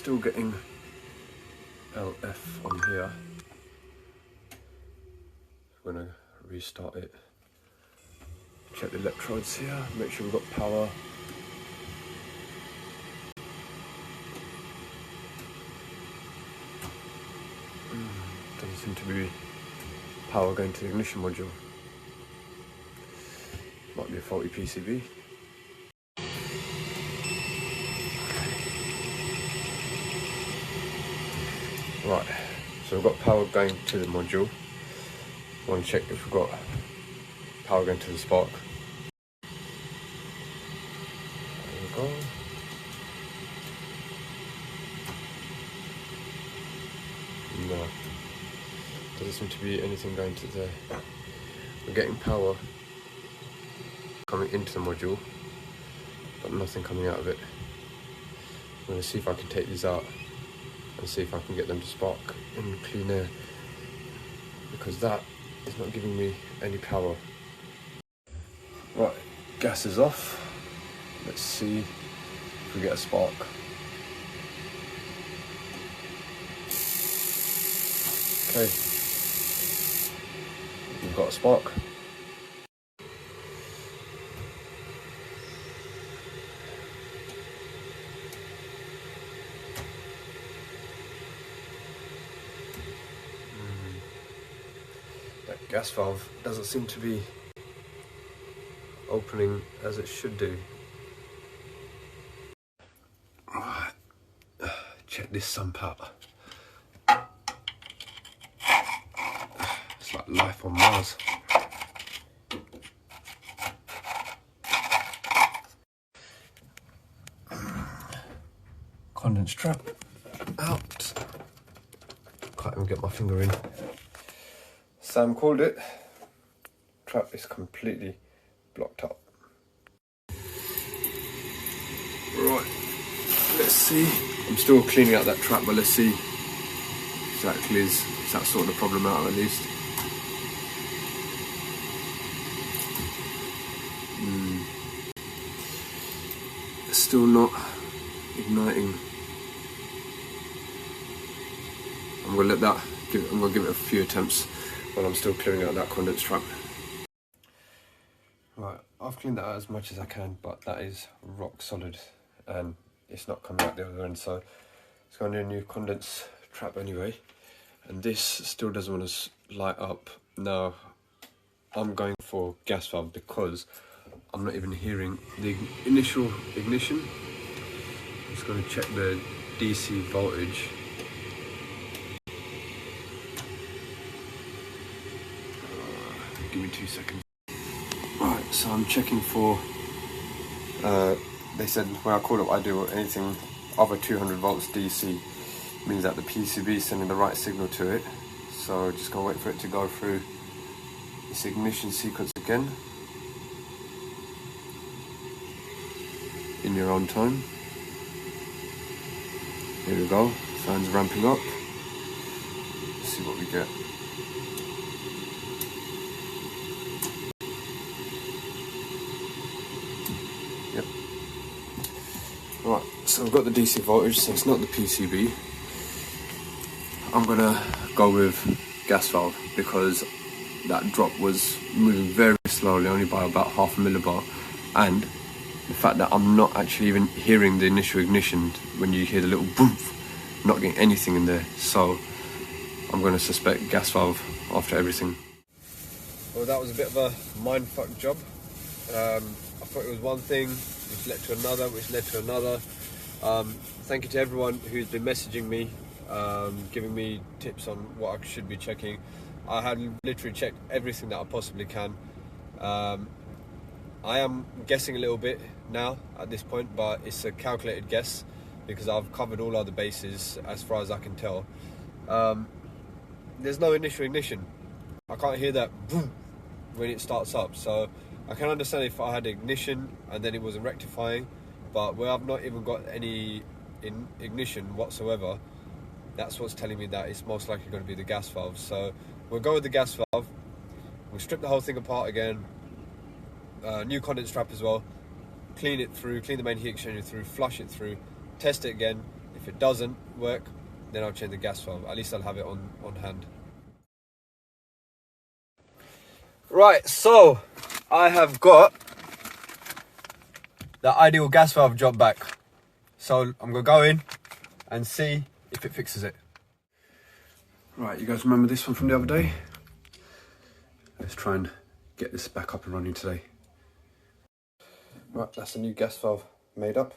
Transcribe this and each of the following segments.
still getting LF on here. I'm gonna restart it. Check the electrodes here, make sure we've got power. Doesn't seem to be power going to the ignition module. Might be a faulty PCB. Right, so we've got power going to the module. I want to check if we've got power going to the spark. There we go. No, doesn't seem to be anything going to there. We're getting power coming into the module, but nothing coming out of it. I'm going to see if I can take these out and see if I can get them to spark in clean air, because that is not giving me any power. Right, gas is off. Let's see if we get a spark. Okay, we've got a spark. That gas valve doesn't seem to be opening as it should do. Right, check this sump out. It's like life on Mars. Condense trap out. Can't even get my finger in. Sam called it. Trap is completely blocked up. Right, let's see. I'm still cleaning out that trap, but let's see exactly is that sorting the problem out at least. It's still not igniting. I'm gonna give it a few attempts while I'm still clearing out that condense trap. Right, I've cleaned that out as much as I can, but that is rock solid and it's not coming out the other end, so it's going to need a new condense trap anyway. And this still doesn't want to light up. Now, I'm going for gas valve because I'm not even hearing the initial ignition. I'm just going to check the DC voltage. Give me 2 seconds. Right, so I'm checking for, they said when I called up ideal, anything over 200 volts DC means that the PCB is sending the right signal to it. So just gonna wait for it to go through this ignition sequence again in your own time. Here we go, sounds ramping up. Let's see what we get. Yep. Right, so I've got the DC voltage, so it's not the PCB. I'm gonna go with gas valve because that drop was moving very slowly, only by about half a millibar, and the fact that I'm not actually even hearing the initial ignition when you hear the little boom, not getting anything in there, so I'm gonna suspect gas valve after everything. Well, that was a bit of a mindfuck job. I thought it was one thing, which led to another, which led to another. Thank you to everyone who's been messaging me, giving me tips on what I should be checking. I have literally checked everything that I possibly can. I am guessing a little bit now at this point, but it's a calculated guess because I've covered all other bases as far as I can tell. There's no initial ignition. I can't hear that boom when it starts up, so I can understand if I had ignition and then it wasn't rectifying, but where I've not even got any ignition whatsoever, that's what's telling me that it's most likely going to be the gas valve. So we'll go with the gas valve. We'll strip the whole thing apart again, new condense trap as well, clean it through, clean the main heat exchanger through, flush it through, test it again. If If it doesn't work, then I'll change the gas valve. At least I'll have it on hand. Right, so I have got the ideal gas valve job back. So I'm gonna go in and see if it fixes it. Right, you guys remember this one from the other day? Let's try and get this back up and running today. Right, that's a new gas valve made up.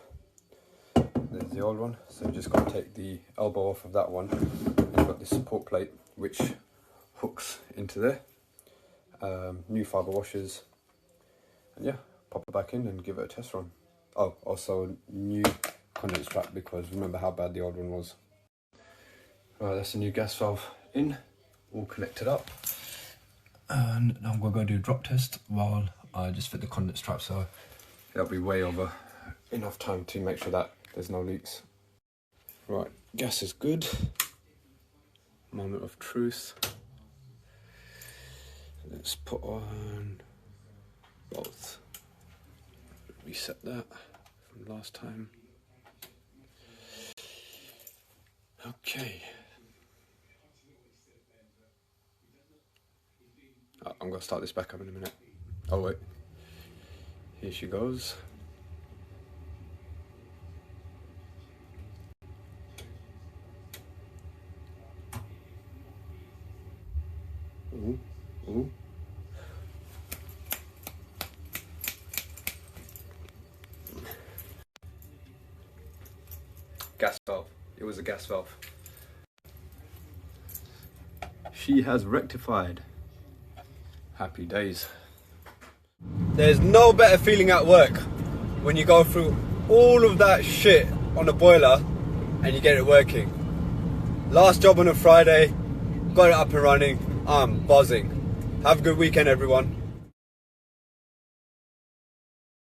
There's the old one, so you just got to take the elbow off of that one. And you've got this support plate which hooks into there. New fibre washers, and yeah, pop it back in and give it a test run. Oh, also a new condense strap, because remember how bad the old one was. Right, that's the new gas valve in, all connected up. And now I'm gonna go do a drop test while I just fit the condense strap, so that'll be way over enough time to make sure that there's no leaks. Right, gas is good. Moment of truth. Let's put on both. Reset that from last time. Okay. I'm gonna start this back up in a minute. Oh wait. Here she goes. Ooh, ooh. Gas valve. It was a gas valve. She has rectified. Happy days. There's no better feeling at work when you go through all of that shit on a boiler and you get it working. Last job on a Friday, got it up and running. I'm buzzing. Have a good weekend, everyone.